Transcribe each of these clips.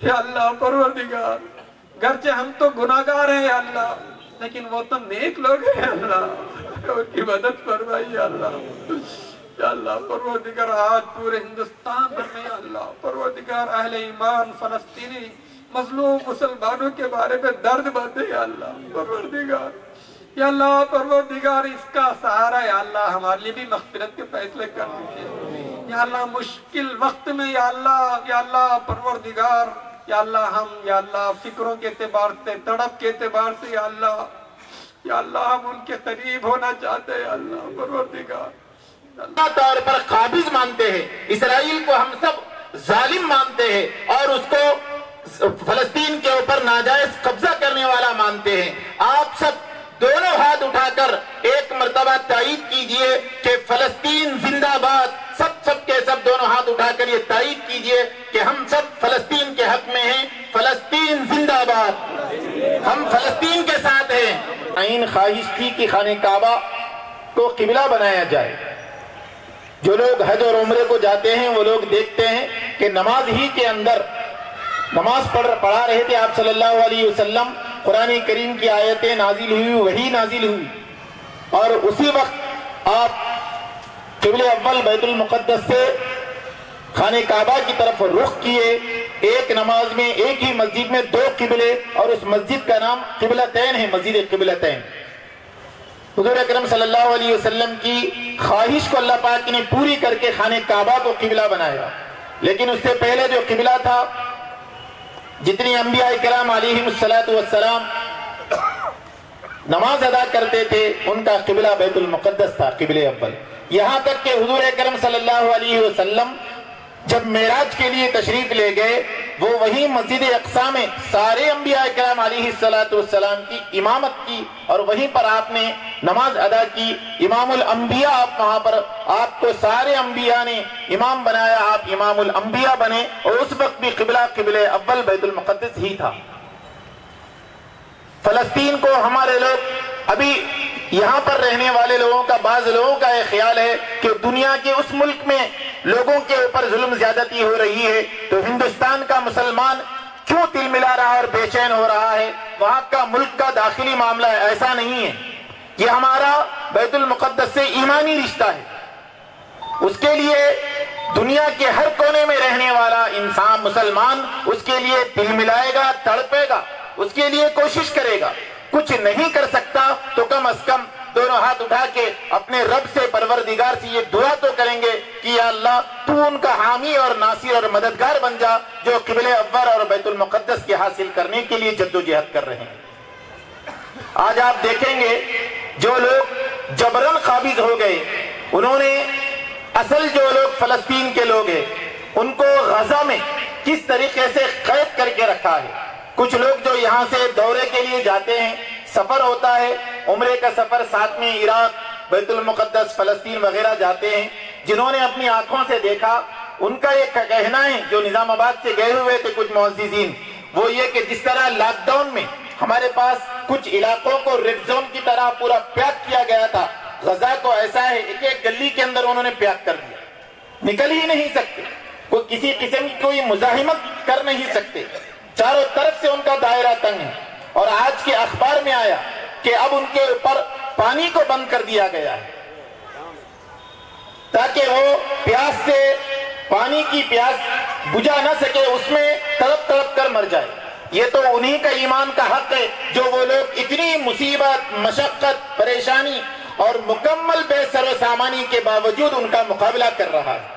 یا اللہ پروردگار گرچہ ہم تو گناہگار ہیں یا اللہ لیکن وہ تو نیک لوگ ہیں یا اللہ ان کی مدد فرمائی یا اللہ پروردگار آج پورے ہندوستان بھر میں یا اللہ پروردگار اہل ایمان فلسطینی مظلوم مسلمانوں کے بارے میں درد باندھے یا اللہ پروردگار یا اللہ پروردگار اس کا سہارا یا اللہ ہمارے لیے بھی مغفرت کے فیصلے کر دیجیے یا اللہ مشکل وقت میں یا اللہ پروردگار یا اللہ فکروں کے اعتبار سے تڑپ کے اعتبار سے یا اللہ ہم ان کے قریب ہونا چاہتے ہیں یا اللہ پروردگار اللہ طور پر قابض مانتے ہیں اسرائیل کو ہم سب ظالم مانتے ہیں اور اس کو فلسطین کے اوپر ناجائز قبضہ کرنے والا مانتے ہیں آپ سب دونوں ہاتھ اٹھا کر ایک مرتبہ تائید کیجئے کہ فلسطین زندہ باد سب کے سب دونوں ہاتھ اٹھا کر یہ تائید کیجئے کہ ہم سب فلسطین کے حق میں ہیں فلسطین زندہ باد ہم فلسطین کے ساتھ ہیں آئین خواہش تھی کہ خانہ کعبہ کو قبلہ بنایا جائے جو لوگ حج اور عمرے کو جاتے ہیں وہ لوگ دیکھتے ہیں کہ نماز ہی کے اندر نماز پڑھا رہے تھے آپ صلی اللہ علیہ وسلم قرآن کریم کی آیتیں نازل ہوئی وحی نازل ہوئی اور اسی وقت آپ قبلہ اول بیت المقدس سے خانہ کعبہ کی طرف رخ کیے ایک نماز میں ایک ہی مسجد میں دو قبلے اور اس مسجد کا نام قبلتین ہے مسجد قبلتین حضور اکرم صلی اللہ علیہ وسلم کی خواہش کو اللہ پاک نے پوری کر کے خانہ کعبہ کو قبلہ بنایا لیکن اس سے پہلے جو قبلہ تھا جتنی انبیاء کرام علیہم السلام نماز ادا کرتے تھے ان کا قبلہ بیت المقدس تھا قبلہ اول یہاں تک کہ حضور اکرم صلی اللہ علیہ وسلم جب معراج کے لیے تشریف لے گئے وہ وہی مسجد اقصی میں سارے انبیاء کرام علیہ السلام کی امامت کی اور وہیں پر آپ نے نماز ادا کی امام الانبیاء آپ وہاں پر آپ کو سارے انبیاء نے امام بنایا آپ امام الانبیاء بنے اور اس وقت بھی قبلہ اول بیت المقدس ہی تھا فلسطین کو ہمارے لوگ ابھی یہاں پر رہنے والے لوگوں کا بعض لوگوں کا یہ خیال ہے کہ دنیا کے اس ملک میں لوگوں کے اوپر ظلم زیادتی ہو رہی ہے تو ہندوستان کا مسلمان کیوں تل ملا رہا اور بے چین ہو رہا ہے وہاں کا ملک کا داخلی معاملہ ہے ایسا نہیں ہے یہ ہمارا بیت المقدس سے ایمانی رشتہ ہے اس کے لیے دنیا کے ہر کونے میں رہنے والا انسان مسلمان اس کے لیے دل ملائے گا تڑپے گا اس کے لیے کوشش کرے گا کچھ نہیں کر سکتا تو کم از کم دونوں ہاتھ اٹھا کے اپنے رب سے پروردگار سے یہ دعا تو کریں گے کہ یا اللہ تو ان کا حامی اور ناصر اور مددگار بن جا جو قبلہ اول اور بیت المقدس کے حاصل کرنے کے لیے جدوجہد کر رہے ہیں آج آپ دیکھیں گے جو لوگ جبرن قابض ہو گئے انہوں نے اصل جو لوگ فلسطین کے لوگ ہیں ان کو غزہ میں کس طریقے سے قید کر کے رکھا ہے کچھ لوگ جو یہاں سے دورے کے لیے جاتے ہیں سفر ہوتا ہے عمرے کا سفر ساتھ میں عراق بیت المقدس فلسطین وغیرہ جاتے ہیں جنہوں نے اپنی آنکھوں سے دیکھا ان کا یہ کہنا ہے جو نظام آباد سے گئے ہوئے تھے کچھ معززین وہ یہ کہ جس طرح لاک ڈاؤن میں ہمارے پاس کچھ علاقوں کو ریڈ زون کی طرح پورا پیک کیا گیا تھا غزہ کو ایسا ہے ایک ایک گلی کے اندر انہوں نے پیک کر دیا نکل ہی نہیں سکتے کوئی کسی قسم کی کوئی مزاحمت کر نہیں سکتے چاروں طرف سے ان کا دائرہ تنگ ہے اور آج کے اخبار میں آیا کہ اب ان کے اوپر پانی کو بند کر دیا گیا ہے تاکہ وہ پیاس سے پانی کی پیاس بجھا نہ سکے اس میں تڑپ تڑپ کر مر جائے یہ تو انہی کا ایمان کا حق ہے جو وہ لوگ اتنی مصیبت مشقت پریشانی اور مکمل بے سر و سامانی کے باوجود ان کا مقابلہ کر رہا ہے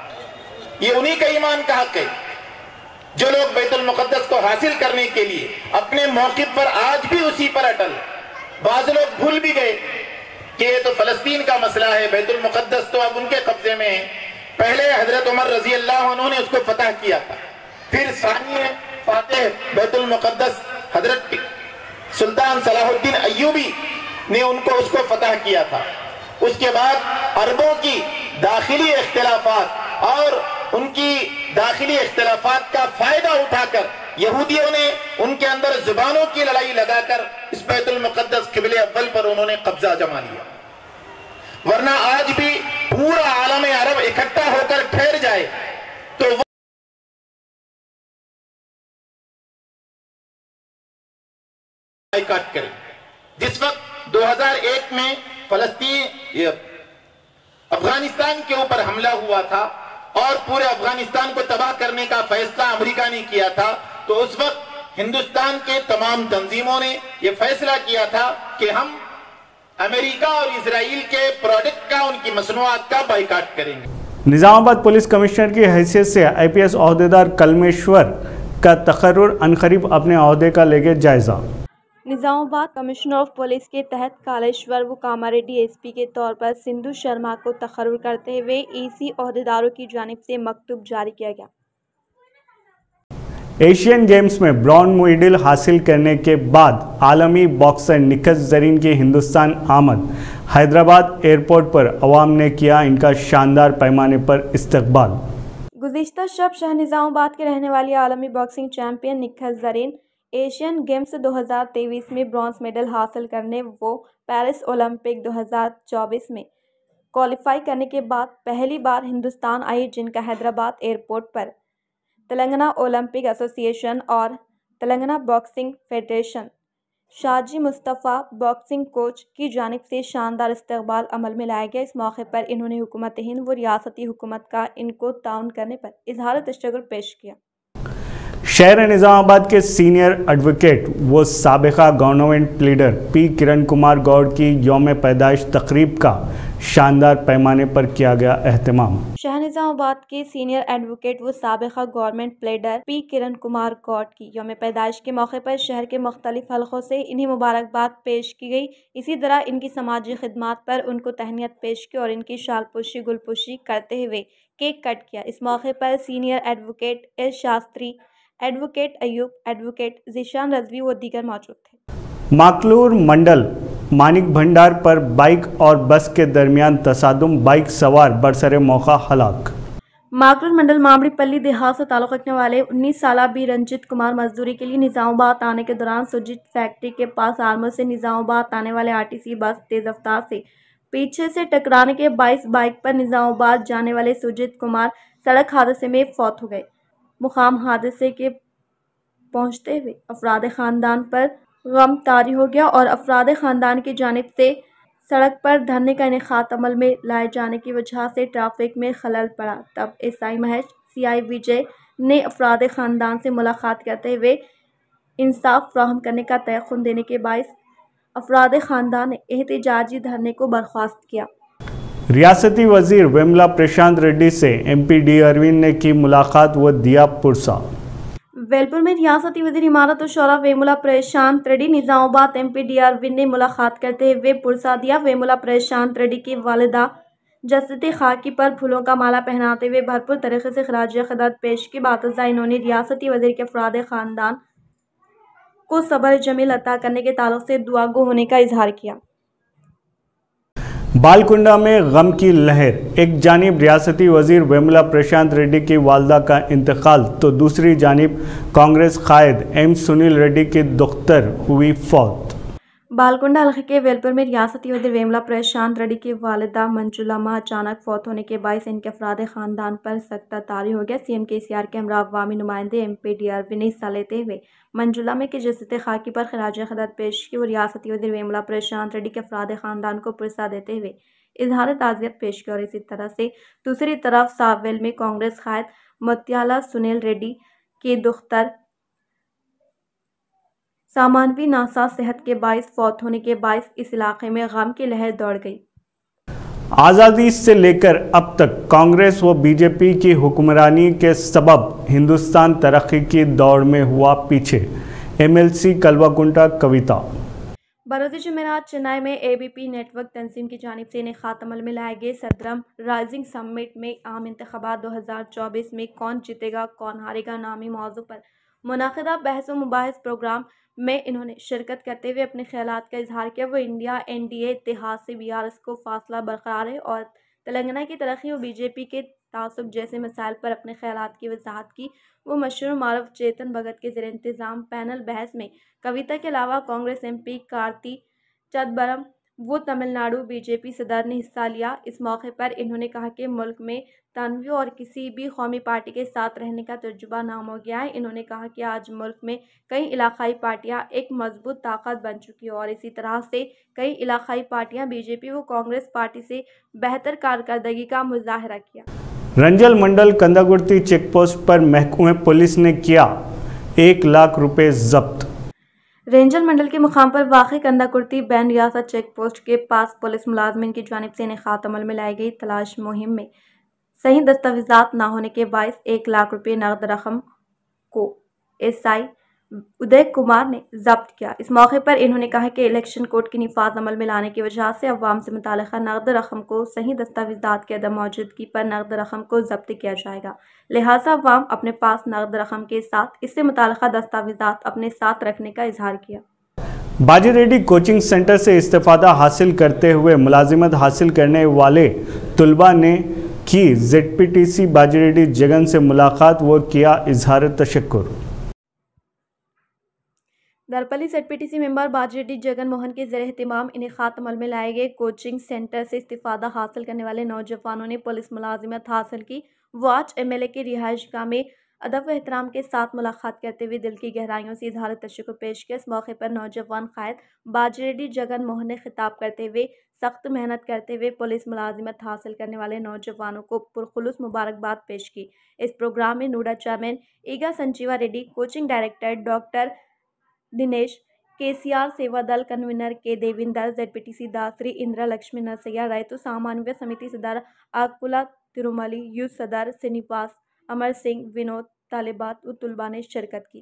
یہ انہی کا ایمان کا حق ہے جو لوگ بیت المقدس کو حاصل کرنے کے لیے اپنے موقف پر آج بھی اسی پر اٹل بعض لوگ بھول بھی گئے کہ یہ تو فلسطین کا مسئلہ ہے بیت المقدس تو اب ان کے قبضے میں ہے پہلے حضرت عمر رضی اللہ عنہ نے اس کو فتح کیا تھا پھر ثانی فاتح بیت المقدس حضرت سلطان صلاح الدین ایوبی نے اس کو فتح کیا تھا اس کے بعد عربوں کی داخلی اختلافات اور ان کی داخلی اختلافات کا فائدہ اٹھا کر یہودیوں نے ان کے اندر زبانوں کی لڑائی لگا کر اس بیت المقدس قبلہ اول پر انہوں نے قبضہ جما لیا ورنہ آج بھی پورا عالم عرب اکٹھا ہو کر ٹھہر جائے تو بائیکاٹ کریں. جس وقت 2001 میں افغانستان کے اوپر حملہ ہوا تھا اور پورے افغانستان کو تباہ کرنے کا فیصلہ امریکہ نے کیا تھا، تو اس وقت ہندوستان کے تمام تنظیموں نے یہ فیصلہ کیا تھا کہ ہم امریکہ اور اسرائیل کے پروڈکٹ کا، ان کی مصنوعات کا بائیکاٹ کریں گے. نظام آباد پولیس کمشنر کی حیثیت سے IPS عہدیدار کلمیشور کا تقرر عنقریب اپنے عہدے کا لے گے جائزہ. نظام آباد کمشنر آف پولیس کے تحت کالیشور وکاما ریڈی SP کے طور پر سندھو شرما کو تقرر کرتے ہوئے EC عہدیداروں کی جانب سے مکتوب جاری کیا گیا. ایشین گیمز میں برونز میڈل حاصل کرنے کے بعد عالمی باکسر نکھت زرین کی ہندوستان آمد. حیدرآباد ایئرپورٹ پر عوام نے کیا ان کا شاندار پیمانے پر استقبال. گزشتہ شب شہر نظام آباد کے رہنے والی عالمی باکسنگ چیمپئن نکھت زرین ایشین گیمز 2023 میں برونز میڈل حاصل کرنے و پیرس اولمپک 2024 میں کوالیفائی کرنے کے بعد پہلی بار ہندوستان آئی، جن کا حیدرآباد ایئرپورٹ پر تلنگانہ اولمپک ایسوسی ایشن اور تلنگانہ باکسنگ فیڈریشن شاجی مصطفیٰ باکسنگ کوچ کی جانب سے شاندار استقبال عمل میں لایا گیا. اس موقع پر انہوں نے حکومت ہند و ریاستی حکومت کا ان کو تعاون کرنے پر اظہار تشکر پیش کیا. شہر نظام آباد کے سینئر ایڈوکیٹ و سابقہ گورنمنٹ پلیڈر P کرن کمار گوڑ کی یوم پیدائش تقریب کا شاندار پیمانے پر کیا گیا اہتمام. شہر نظام آباد کے سینئر ایڈوکیٹ و سابقہ گورنمنٹ پلیڈر P کرن کمار گوڑ کی یوم پیدائش کے موقع پر شہر کے مختلف حلقوں سے انہیں مبارکباد پیش کی گئی. اسی طرح ان کی سماجی خدمات پر ان کو تہنیت پیش کی اور ان کی شال پوشی گل پوشی کرتے ہوئے کیک کٹ کیا. اس موقع پر senior advocate S Shastri, advocate Ayub, advocate Zeeshan Rizvi و دیگر موجود تھے. ماکلور منڈل مانک بھنڈار پر بائیک اور بس کے درمیان تصادم، بائیک سوار برسر موقع ہلاک. ماکلور منڈل مامڑی پلی دیہات سے تعلق رکھنے والے 19 سالہ بی رنجت کمار مزدوری کے لیے نظام آباد آنے کے دوران سوجت فیکٹری کے پاس آرمور سے نظام آباد آنے والے RTC بس تیز رفتار سے پیچھے سے ٹکرانے کے باعث بائیک پر نظام آباد جانے والے سوجت کمار سڑک حادثے میں فوت ہو گئے. مقام حادثے کے پہنچتے ہوئے افراد خاندان پر غم طاری ہو گیا اور افراد خاندان کی جانب سے سڑک پر دھرنے کا انعقاد عمل میں لائے جانے کی وجہ سے ٹریفک میں خلل پڑا. تب SI مہیش CI وجے نے افراد خاندان سے ملاقات کرتے ہوئے انصاف فراہم کرنے کا تیقن دینے کے باعث افراد خاندان نے احتجاجی دھرنے کو برخاست کیا. ریاستی وزیر ویملا پرشانت ریڈی سے MP ڈی اروند نے کی ملاقات و دیا پرسہ. ویلپور میں ریاستی وزیر امارت و شورا ویملا پرشانت ریڈی نظام آباد MP ڈی اروند نے ملاقات کرتے ہوئے پرسہ دیا. ویملا پرشانت ریڈی کی والدہ جسد خاکی پر پھولوں کا مالا پہناتے ہوئے بھرپور طریقے سے خراج عقیدت پیش کی. بعد انہوں نے ریاستی وزیر کے افراد خاندان کو صبر جمیل عطا کرنے کے تعلق سے دعا گو ہونے کا اظہار کیا. بالکنڈہ میں غم کی لہر، ایک جانب ریاستی وزیر ویملا پرشانت ریڈی کی والدہ کا انتقال تو دوسری جانب کانگریس قائد M سنیل ریڈی کی دختر ہوئی فوت. بالکنڈہ حلقے کے ویلپور میں ریاستی وزیر ویملا پرشانت ریڈی کی والدہ منجولا ماں اچانک فوت ہونے کے باعث ان کے افراد خاندان پر سکتہ طاری ہو گیا. CM KCR کے ہمراہ عوامی نمائندے MP ڈی اروند نے حصہ لیتے ہوئے منجولا میں کے جسد خاکی پر خراج عقیدت پیش کی اور ریاستی وزیر ویملا پرشانت ریڈی کے افراد خاندان کو پرسہ دیتے ہوئے اظہار تعزیت پیش کی. اور اسی طرح سے دوسری طرف ساویل میں کانگریس قائد متیالا سنیل ریڈی کی دختر سامانوی ناسا صحت کے باعث فوت ہونے کے باعث اس علاقے میں غم کی لہر دوڑ گئی. آزادی سے لے کر اب تک کانگریس و BJP کی حکمرانی کے سبب ہندوستان ترقی کی دوڑ میں ہوا پیچھے. MLC کلوا کویتا. بروز جمعرات چنئی میں ABP نیٹ ورک تنظیم کی جانب سے انعقاد عمل میں لائے گئے صدرم رائزنگ سمٹ میں عام انتخابات 2024 میں کون جیتے گا کون ہارے گا نامی موضوع پر منعقدہ بحث و مباحث پروگرام میں انہوں نے شرکت کرتے ہوئے اپنے خیالات کا اظہار کیا. وہ انڈیا NDA اتحاد سے BRS کو فاصلہ برقرار ہے اور تلنگانہ کی ترقی و BJP کے تعصب جیسے مسائل پر اپنے خیالات کی وضاحت کی. وہ مشہور معروف چیتن بھگت کے زیر انتظام پینل بحث میں کویتا کے علاوہ کانگریس MP کارتی چدمبرم، وہ تمل ناڈو BJP صدر نے حصہ لیا۔ اس موقع پر انہوں نے کہا کہ ملک میں تنوع اور کسی بھی قومی پارٹی کے ساتھ رہنے کا تجربہ نام ہو گیا ہے۔ انہوں نے کہا کہ آج ملک میں کئی علاقائی پارٹیاں ایک مضبوط طاقت بن چکی ہیں اور اسی طرح سے کئی علاقائی پارٹیاں BJP و کانگریس پارٹی سے بہتر کارکردگی کا مظاہرہ کیا۔ رنجل منڈل کنداگرتی چیک پوسٹ پر محکمہ پولیس نے کیا 1 لاکھ روپے ضبط۔ رینجل منڈل کے مقام پر واقع کنداکرتی بین ریاست چیک پوسٹ کے پاس پولیس ملازمین کی جانب سے انعقاد عمل میں لائی گئی تلاش مہم میں صحیح دستاویزات نہ ہونے کے باعث 1 لاکھ روپے نقد رقم کو SI ادے کمار نے ضبط کیا۔ اس موقع پر انہوں نے کہا کہ الیکشن کوڈ کے نفاذ عمل میں لانے کی وجہ سے عوام سے متعلقہ نقد رقم کو صحیح دستاویزات کی عدم موجودگی پر نقد رقم کو ضبط کیا جائے گا، لہٰذا عوام اپنے پاس نقد رقم کے ساتھ اس سے متعلقہ دستاویزات اپنے ساتھ رکھنے کا اظہار کیا۔ باجی ریڈی کوچنگ سینٹر سے استفادہ حاصل کرتے ہوئے ملازمت حاصل کرنے والے طلباء نے کی ZPTC باجی ریڈی جگن سے ملاقات و کیا اظہار تشکر۔ درپلی ZPTC ممبر باجی ریڈی جگن موہن کے زیر اہتمام انعقاد عمل میں لائے گئے کوچنگ سینٹر سے استفادہ حاصل کرنے والے نوجوانوں نے پولیس ملازمت حاصل کی۔ وہ آج MLA کے رہائش گاہ میں ادب و احترام کے ساتھ ملاقات کرتے ہوئے دل کی گہرائیوں سے اظہار تشکر پیش کیا۔ اس موقع پر نوجوان قائد باجی ریڈی جگن موہن نے خطاب کرتے ہوئے سخت محنت کرتے ہوئے پولیس ملازمت حاصل کرنے والے نوجوانوں کو پرخلوص مبارکباد پیش کی۔ اس پروگرام میں NUDA chairman Eaga Sanjeeva Reddy, coaching director doctor Dinesh, KCR Seva Dal convener کے دیویندر، ZPTC داسری اندرا لکشمی نرسیا، ریتو سامانویہ سمیتی صدر آکولا تروملی، یوتھ صدر سنیواس امر سنگھ، ونود، طالبات و طلباء نے شرکت کی۔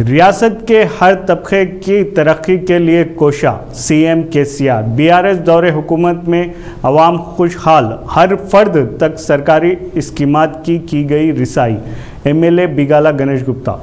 ریاست کے ہر طبقے کی ترقی کے لیے کوشاں، CM KCR۔ BRS دور حکومت میں عوام خوشحال، ہر فرد تک سرکاری اسکیمات کی گئی رسائی۔ MLA بیگالا گنیش گپتا۔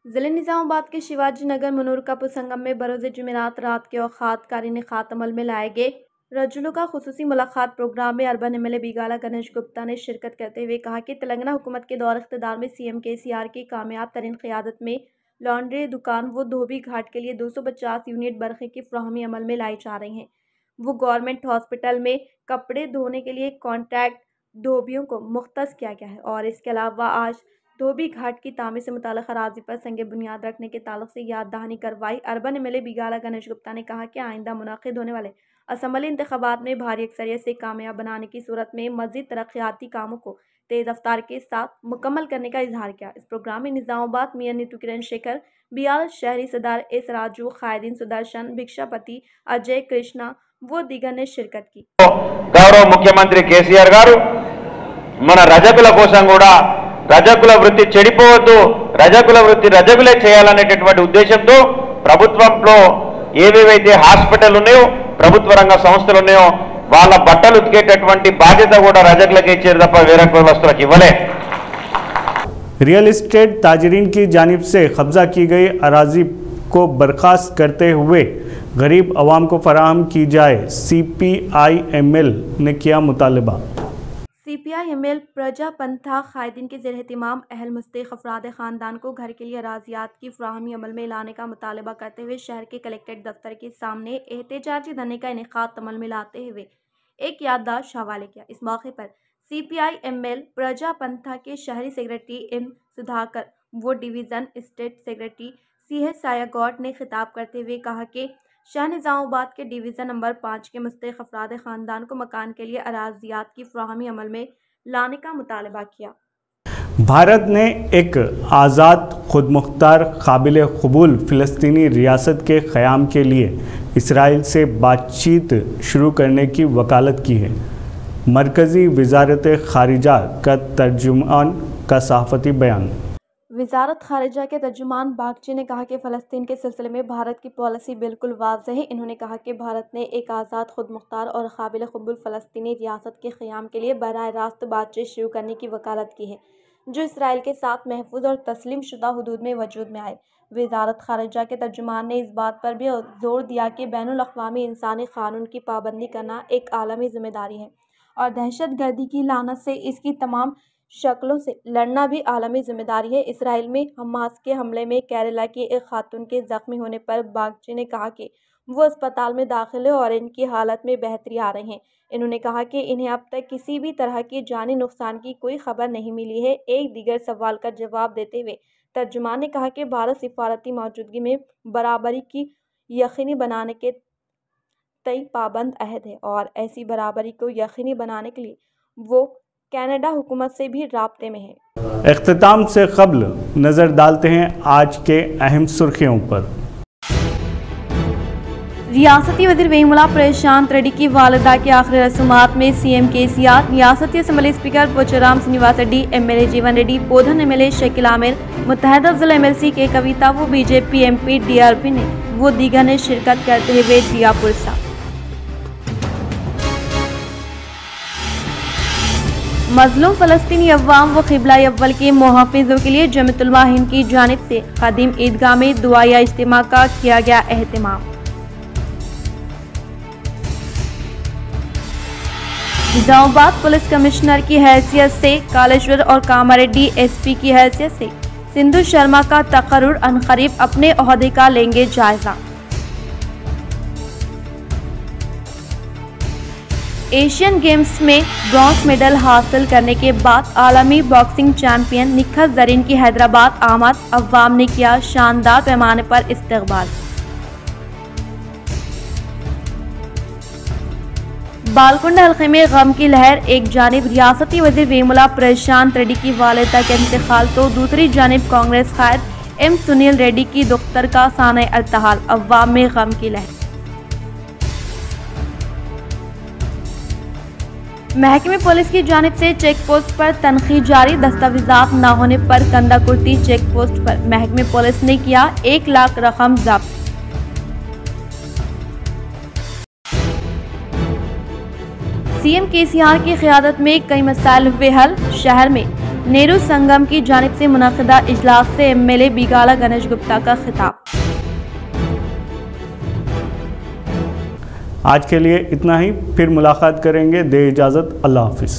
ضلع نظام آباد کے شیواجی نگر منورکاپور سنگم میں بروز جمعرات رات کے اوقات کار انعقاد عمل میں لائے گئے رجولوں کا خصوصی ملاقات پروگرام میں اربن MLA بیگالا گنیش گپتا نے شرکت کرتے ہوئے کہا کہ تلنگانہ حکومت کے دور اقتدار میں CM KCR کی کامیاب ترین قیادت میں لانڈری دکان و دھوبی گھاٹ کے لیے 250 یونٹ برقی کی فراہمی عمل میں لائی جا رہی ہیں۔ وہ گورنمنٹ ہاسپٹل میں کپڑے دھونے کے لیے کانٹریکٹ دھوبیوں کو مختص کیا گیا ہے اور اس کے علاوہ آج دھوبی گھاٹ کی تعمیر سے متعلق اراضی پر سنگ بنیاد رکھنے کے تعلق سے یاد دہانی کروائی۔ اربن MLA بیگالا گنیش گپتا نے کہا کہ آئندہ منعقد ہونے والے اسمبلی انتخابات میں بھاری اکثریت سے کامیاب بنانے کی صورت میں مزید ترقیاتی کاموں کو تیز رفتار کے ساتھ مکمل کرنے کا اظہار کیا۔ اس پروگرام میں نظام آباد میئر نیتو کرن شیکھر، BRS شہری صدر S راجو، قائدین سدرشن، بھکشا پتی، اجے کرشنا و دیگر نے شرکت کی۔ గౌరవ ముఖ్యమంత్రి కేసీఆర్ గారు మన రజకుల కోసం కూడా రజకుల వృత్తి చెడిపోవద్దు, రజకుల వృత్తి రజకులే చేయాలనేటటువంటి ఉద్దేశంతో ప్రభుత్వంలో ఏవేవైతే హాస్పిటల్ ఉన్నాయో, ప్రభుత్వ రంగ సంస్థలు ఉన్నాయో వాళ్ళ బట్టలు ఉతికేటటువంటి బాధ్యత కూడా రజకులకే ఇచ్చారు తప్ప వేరే కులస్తులకు ఇవ్వలే। ریئل اسٹیٹ تاجرین کی جانب سے قبضہ کی گئی اراضی کو برخاست کرتے ہوئے غریب عوام کو فراہم کی جائے، CPI-ML نے کیا مطالبہ۔ CPI-ML پرجا پنتھا قائدین کے زیر اہتمام اہل مستحق افراد خاندان کو گھر کے لیے اراضیات کی فراہمی عمل میں لانے کا مطالبہ کرتے ہوئے شہر کے کلکٹریٹ دفتر کے سامنے احتجاجی دھرنے کا انعقاد عمل میں لاتے ہوئے ایک یادداشت حوالے کیا۔ اس موقع پر CPI-ML پرجا پنتھا کے شہری سیکرٹری M سدھاکر و ڈویژن اسٹیٹ سیکرٹری CH سایہ گوڈ نے خطاب کرتے ہوئے کہا کہ شہر نظام آباد کے ڈویژن نمبر 5 کے مستحق افراد خاندان کو مکان کے لیے اراضیات کی فراہمی عمل میں لانے کا مطالبہ کیا۔ بھارت نے ایک آزاد، خود مختار، قابل قبول فلسطینی ریاست کے قیام کے لیے اسرائیل سے بات چیت شروع کرنے کی وکالت کی ہے۔ مرکزی وزارت خارجہ کا ترجمان کا صحافتی بیان۔ وزارت خارجہ کے ترجمان باگچی نے کہا کہ فلسطین کے سلسلے میں بھارت کی پالیسی بالکل واضح ہے۔ انہوں نے کہا کہ بھارت نے ایک آزاد، خود مختار اور قابل قبول فلسطینی ریاست کے قیام کے لیے براہ راست بات چیت شروع کرنے کی وکالت کی ہے، جو اسرائیل کے ساتھ محفوظ اور تسلیم شدہ حدود میں وجود میں آئے۔ وزارت خارجہ کے ترجمان نے اس بات پر بھی زور دیا کہ بین الاقوامی انسانی قانون کی پابندی کرنا ایک عالمی ذمہ داری ہے اور دہشت گردی کی لعنت سے اس کی تمام شکلوں سے لڑنا بھی عالمی ذمہ داری ہے۔ اسرائیل میں حماس کے حملے میں کیرالہ کی ایک خاتون کے زخمی ہونے پر باگچی نے کہا کہ وہ اسپتال میں داخل ہے اور ان کی حالت میں بہتری آ رہی ہے۔ انہوں نے کہا کہ انہیں اب تک کسی بھی طرح کی جانی نقصان کی کوئی خبر نہیں ملی ہے۔ ایک دیگر سوال کا جواب دیتے ہوئے ترجمان نے کہا کہ بھارت سفارتی موجودگی میں برابری کی یقینی بنانے کے تئیں پابند عہد ہے اور ایسی برابری کو یقینی بنانے کے لیے وہ کینیڈا حکومت سے بھی رابطے میں ہے۔ اختتام سے قبل نظر ڈالتے ہیں آج کے اہم سرخیوں پر۔ ریاستی وزیر ویملا پرشانت ریڈی کی والدہ کی آخری رسومات میں سی ایم KCR، ریاستی assembly speaker Pocharam Srinivas Reddy, MLA Jeevan Reddy, Bodhan MLA Shakeel Aamir, متحدہ ضلع MLC کے کویتا وہ BJP MP DRP نے وہ دیگر نے شرکت کرتے ہوئے دیا پرسہ۔ مظلوم فلسطینی عوام و قبلہ اول کے محافظوں کے لیے جمیعت علماء ہند کی جانب سے قدیم عیدگاہ میں دعائیہ اجتماع کا کیا گیا اہتمام۔ نظام آباد پولیس کمشنر کی حیثیت سے کالیشور اور کاماریڈی SP کی حیثیت سے سندھو شرما کا تقرر، عنقریب اپنے عہدے کا لیں گے جائزہ۔ ایشین گیمز میں برونز میڈل حاصل کرنے کے بعد عالمی باکسنگ چیمپئن نکھت زرین کی حیدرآباد آمد، عوام نے کیا شاندار پیمانے پر استقبال۔ بالکنڈہ حلقے میں غم کی لہر، ایک جانب ریاستی وزیر ویملا پرشانت ریڈی کی والدہ کا انتقال تو دوسری جانب کانگریس قائد M سنیل ریڈی کی دختر کا سانحہ ارتحال، عوام میں غم کی لہر۔ محکمہ پولیس کی جانب سے چیک پوسٹ پر تنقیح جاری، دستاویزات نہ ہونے پر کندہ کرتی چیک پوسٹ پر محکمہ پولیس نے کیا 1 لاکھ رقم ضبط۔ سی ایم KCR کی قیادت میں کئی مسائل ہوئے حل، شہر میں نیہرو سنگم کی جانب سے منعقدہ اجلاس سے MLA بیگالا گنیش گپتا کا خطاب۔ آج کے لیے اتنا ہی، پھر ملاقات کریں گے، دے اجازت، اللہ حافظ۔